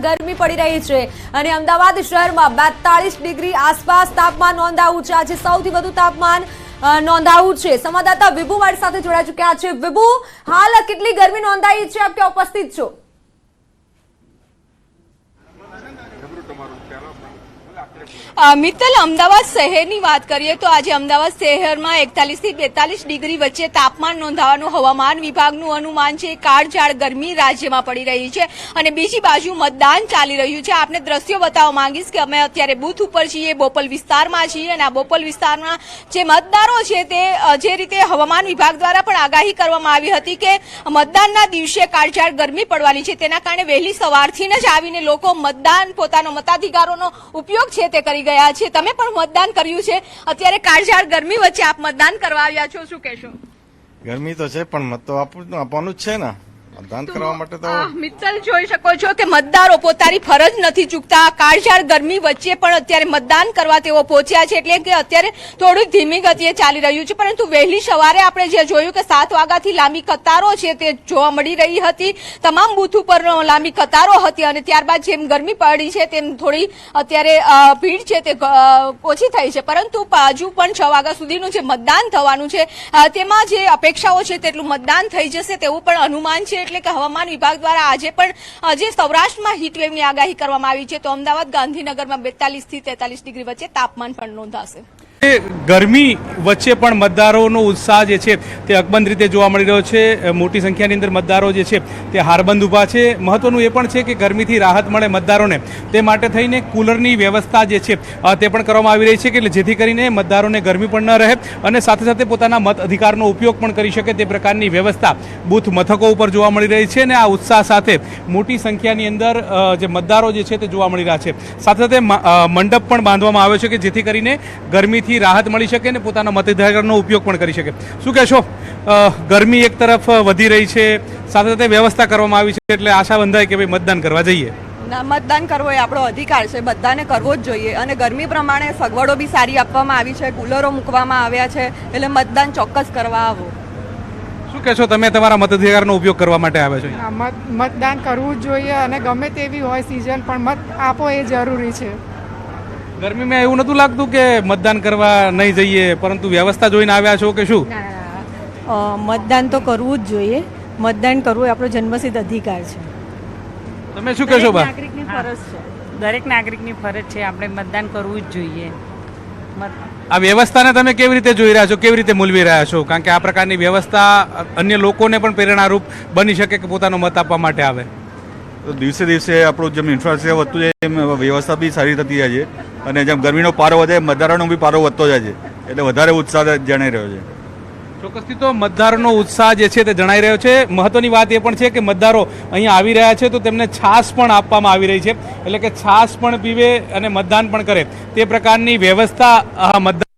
ગરમી પડી રહી છે અને અમદાવાદ શહેરમાં 42 ડિગ્રી આસપાસ તાપમાન નોંધાયું છે। આજે સૌથી વધુ તાપમાન નોંધાયું છે। સંવાદદાતા વિભુ મારી સાથે જોડાઈ ચૂક્યા છે। વિભુ, હાલ કેટલી ગરમી નોંધાઈ છે? આપ ક્યાં ઉપસ્થિત છો? મિત્તલ, અમદાવાદ શહેરની વાત કરીએ તો આજે અમદાવાદ શહેરમાં 41 થી 42 ડિગ્રી વચ્ચે તાપમાન નોંધાવાનું હવામાન વિભાગનું અનુમાન છે। કાળઝાળ ગરમી રાજ્યમાં પડી રહી છે અને બીજી બાજુ મતદાન ચાલી રહ્યું છે। આપને દ્રશ્યો બતાવવા માંગીશ કે અમે અત્યારે બૂથ ઉપર છીએ, બોપલ વિસ્તારમાં છીએ અને આ બોપલ વિસ્તારમાં જે મતદારો છે તે જે રીતે હવામાન વિભાગ દ્વારા પણ આગાહી કરવામાં આવી હતી કે મતદાનના દિવસે કાળઝાળ ગરમી પડવાની છે, તેના કારણે વહેલી સવારથી જ આવીને લોકો મતદાન, પોતાનો મતાધિકારોનો ઉપયોગ છે તે કરી ગયા છે। તમે પણ મતદાન કર્યું છે, અત્યારે કાળઝાળ ગરમી વચ્ચે આપ મતદાન કરવા આવ્યા છો, શું કહેશો? ગરમી તો છે પણ મત તો આપવાનું જ છે ને, મતદાન કરવા માટે તો। મિત્તલ, જોઈ શકો છો કે મતદારો પોતાની ફરજ નથી ચૂકતા। કાળઝાળ ગરમી વચ્ચે પણ અત્યારે મતદાન કરવા તેઓ પહોંચ્યા છે, એટલે કે અત્યારે થોડીક ધીમી ગતિએ ચાલી રહ્યું છે, પરંતુ વહેલી સવારે આપણે જે જોયું કે 7 વાગ્યાથી લાંબી કતારો છે તે જોવા મળી રહી હતી। તમામ બૂથ ઉપર લાંબી કતારો હતી અને ત્યારબાદ જેમ ગરમી પડી છે તેમ થોડી અત્યારે ભીડ છે તે ઓછી થઈ છે, પરંતુ હજુ પણ 6 વાગ્યા સુધીનું જે મતદાન થવાનું છે તેમાં જે અપેક્ષાઓ છે તેટલું મતદાન થઈ જશે તેવું પણ અનુમાન છે। એટલે કે હવામાન વિભાગ દ્વારા આજે પણ જે સૌરાષ્ટ્રમાં હીટવેવની આગાહી કરવામાં આવી છે તો અમદાવાદ, ગાંધીનગરમાં 42 થી 43 ડિગ્રી વચ્ચે તાપમાન પણ નોંધાશે। ગરમી વચ્ચે પણ મતદારોનો ઉત્સાહ જે છે તે અકબંધ રીતે જોવા મળી રહ્યો છે। મોટી સંખ્યાની અંદર મતદારો જે છે તે હારબંધ ઊભા છે। મહત્વનું એ પણ છે કે ગરમીથી રાહત મળે મતદારોને તે માટે થઈને કુલરની વ્યવસ્થા જે છે તે પણ કરવામાં આવી રહી છે કે જેથી કરીને મતદારોને ગરમી પણ ન રહે અને સાથે સાથે પોતાના મત અધિકારનો ઉપયોગ પણ કરી શકે તે પ્રકારની વ્યવસ્થા બૂથ મથકો ઉપર જોવા મળી રહી છે અને આ ઉત્સાહ સાથે મોટી સંખ્યાની અંદર જે મતદારો જે છે તે જોવા મળી રહ્યા છે। સાથે સાથે મંડપ પણ બાંધવામાં આવ્યો છે કે જેથી કરીને ગરમીથી રાહત મળી શકે અને પોતાના મતાધિકારનો ઉપયોગ પણ કરી શકે। શું કહેશો? ગરમી એક તરફ વધી રહી છે, સાથે સાથે વ્યવસ્થા કરવામાં આવી છે, એટલે આશા બંધાય કે ભાઈ મતદાન કરવા જઈએ। મતદાન કરવો એ આપણો અધિકાર છે, બધાને કરવો જ જોઈએ અને ગરમી પ્રમાણે સગવડો બી સારી આપવામાં આવી છે, કુલરો મૂકવામાં આવ્યા છે, એટલે મતદાન ચોક્કસ કરવા આવો। શું કહેશો તમે? તમારા મતાધિકારનો ઉપયોગ કરવા માટે આવ્યા છો? મતદાન કરવું જ જોઈએ અને ગમે તેવી હોય સિઝન પણ મત આપો એ જરૂરી છે। ગરમીમાં એવું નતું લાગતું કે મતદાન કરવા નહીં જઈએ, પરંતુ વ્યવસ્થા જોઈને આવ્યા છો કે શું? મતદાન તો કરવું જ જોઈએ। મતદાન કરવું એ આપણો જન્મસિદ્ધ અધિકાર છે। તમે શું કહેશો? નાગરિકની ફરજ છે, દરેક નાગરિકની ફરજ છે, આપણે મતદાન કરવું જ જોઈએ। આ વ્યવસ્થાને તમે કેવી રીતે જોઈ રહ્યા છો, કેવી રીતે મૂલવી રહ્યા છો? કારણ કે આ પ્રકારની વ્યવસ્થા અન્ય લોકોને પણ પ્રેરણારૂપ બની શકે કે પોતાનો મત આપવા માટે આવે। તો દિવસે દિવસે આપણું જેમ ઇન્ફ્રાસ્ટ્રક્ચર વધતું જાય એમ વ્યવસ્થા બી સારી થતી જાય છે અને જેમ ગરમીનો પારો વધે મતદારોનો બી પારો વધતો જાય છે, એટલે વધારે ઉત્સાહ જણાઈ રહ્યો છે। ચોક્કસથી તો મતદારોનો ઉત્સાહ જે છે તે જણાઈ રહ્યો છે। મહત્વની વાત એ પણ છે કે મતદારો અહીંયા આવી રહ્યા છે તો તેમને છાશ પણ આપવામાં આવી રહી છે, એટલે કે છાશ પણ પીવે અને મતદાન પણ કરે તે પ્રકારની વ્યવસ્થા મતદાર